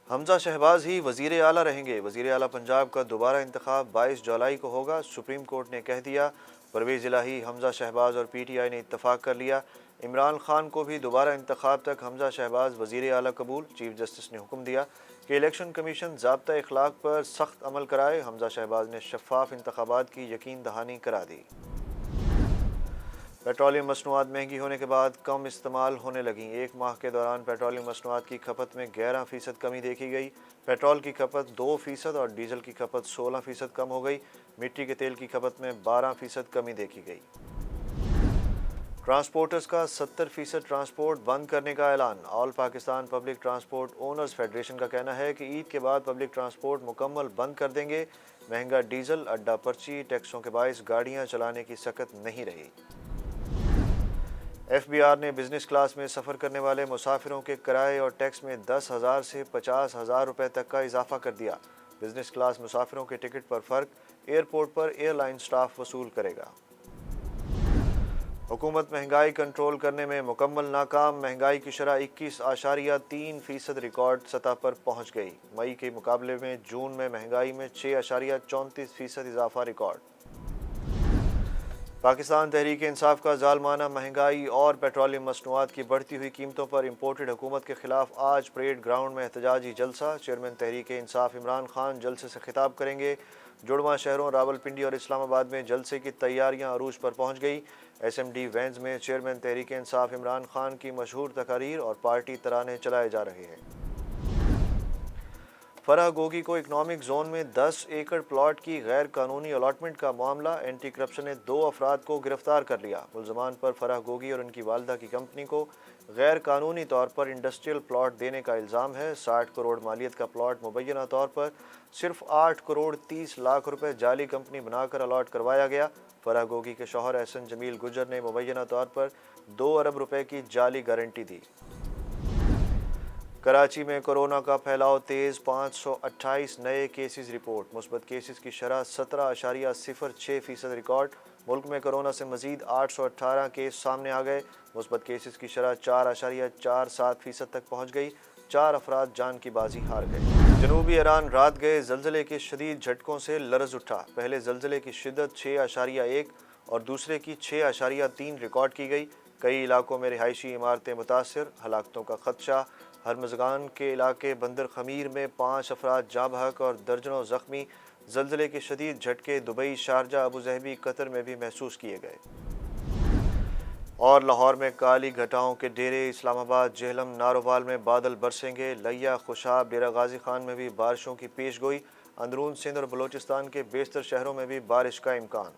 حمزہ شہباز ہی وزیر اعلیٰ رہیں گے۔ وزیر اعلیٰ پنجاب کا دوبارہ انتخاب 22 جولائی کو ہوگا، سپریم کورٹ نے کہہ دیا۔ پرویز الہی، حمزہ شہباز اور پی ٹی آئی نے اتفاق کر لیا۔ عمران خان کو بھی دوبارہ انتخاب تک حمزہ شہباز وزیر اعلیٰ قبول۔ چیف جسٹس نے حکم دیا کہ الیکشن کمیشن ضابطہ اخلاق پر سخت عمل کرائے۔ حمزہ شہباز نے شفاف انتخابات کی یقین دہانی کرا دی۔ پیٹرولیم مصنوعات مہنگی ہونے کے بعد کم استعمال ہونے لگیں۔ ایک ماہ کے دوران پیٹرولیم مصنوعات کی کھپت میں 11% کمی دیکھی گئی۔ پیٹرول کی کھپت 2% اور ڈیزل کی کھپت 16% کم ہو گئی۔ مٹی کے تیل کی کھپت میں 12% کمی دیکھی گئی۔ ٹرانسپورٹرز کا 70% ٹرانسپورٹ بند کرنے کا اعلان۔ All Pakistan public transport owners federation کا کہنا ہے کہ عید کے بعد پبلک ٹرانسپورٹ مکمل بند کر دیں گے۔ مہنگا ڈیزل، اڈہ پرچی، ٹیکسوں کے باعث گاڑیاں چلانے کی سکت نہیں رہی۔ ایف بی آر نے بزنس کلاس میں سفر کرنے والے مسافروں کے کرائے اور ٹیکس میں 10,000 سے 50,000 روپے تک کا اضافہ کر دیا۔ بزنس کلاس مسافروں کے ٹکٹ پر فرق ایئرپورٹ پر ایئر لائن سٹاف وصول کرے گا۔ حکومت مہنگائی کنٹرول کرنے میں مکمل ناکام۔ مہنگائی کی شرح 21.3% ریکارڈ سطح پر پہنچ گئی۔ مئی کے مقابلے میں جون میں مہنگائی میں 6.34% اضافہ ریکارڈ۔ پاکستان تحریک انصاف کا ظالمانہ مہنگائی اور پیٹرولیم مصنوعات کی بڑھتی ہوئی قیمتوں پر امپورٹڈ حکومت کے خلاف آج پریڈ گراؤنڈ میں احتجاجی جلسہ۔ چیئرمین تحریک انصاف عمران خان جلسے سے خطاب کریں گے۔ جڑواں شہروں راولپنڈی اور اسلام آباد میں جلسے کی تیاریاں عروج پر پہنچ گئی۔ ایس ایم ڈی وینز میں چیئرمین تحریک انصاف عمران خان کی مشہور تقاریر اور پارٹی ترانے چلائے جا رہے ہیں۔ فرح گوگی کو اکنامک زون میں 10 ایکڑ پلاٹ کی غیر قانونی الاٹمنٹ کا معاملہ۔ اینٹی کرپشن نے 2 افراد کو گرفتار کر لیا۔ ملزمان پر فرح گوگی اور ان کی والدہ کی کمپنی کو غیر قانونی طور پر انڈسٹریل پلاٹ دینے کا الزام ہے۔ 60 کروڑ مالیت کا پلاٹ مبینہ طور پر صرف 8 کروڑ 30 لاکھ روپے جعلی کمپنی بنا کر الاٹ کروایا گیا۔ فرح گوگی کے شوہر احسن جمیل گجر نے مبینہ طور پر 2 ارب روپے کی جعلی گارنٹی دی۔ کراچی میں کورونا کا پھیلاؤ تیز، 528 نئے کیسز رپورٹ۔ مثبت کیسز کی شرح 17.06% ریکارڈ۔ ملک میں کورونا سے مزید 818 کیس سامنے آ گئے۔ مثبت کیسز کی شرح 4.47% تک پہنچ گئی۔ 4 افراد جان کی بازی ہار گئے۔ جنوبی ایران رات گئے زلزلے کے شدید جھٹکوں سے لرز اٹھا۔ پہلے زلزلے کی شدت 6.1 اور دوسرے کی 6.3 ریکارڈ کی گئی۔ کئی علاقوں میں رہائشی عمارتیں متاثر، ہلاکتوں کا خدشہ۔ ہرمزگان کے علاقے بندر خمیر میں 5 افراد جاں بحق اور درجنوں زخمی۔ زلزلے کے شدید جھٹکے دبئی، شارجہ، ابوظہبی، قطر میں بھی محسوس کیے گئے۔ اور لاہور میں کالی گھٹاؤں کے ڈیرے۔ اسلام آباد، جہلم، نارووال میں بادل برسیں گے۔ لیا، خوشاب، ڈیرہ غازی خان میں بھی بارشوں کی پیش گوئی۔ اندرون سندھ اور بلوچستان کے بیشتر شہروں میں بھی بارش کا امکان۔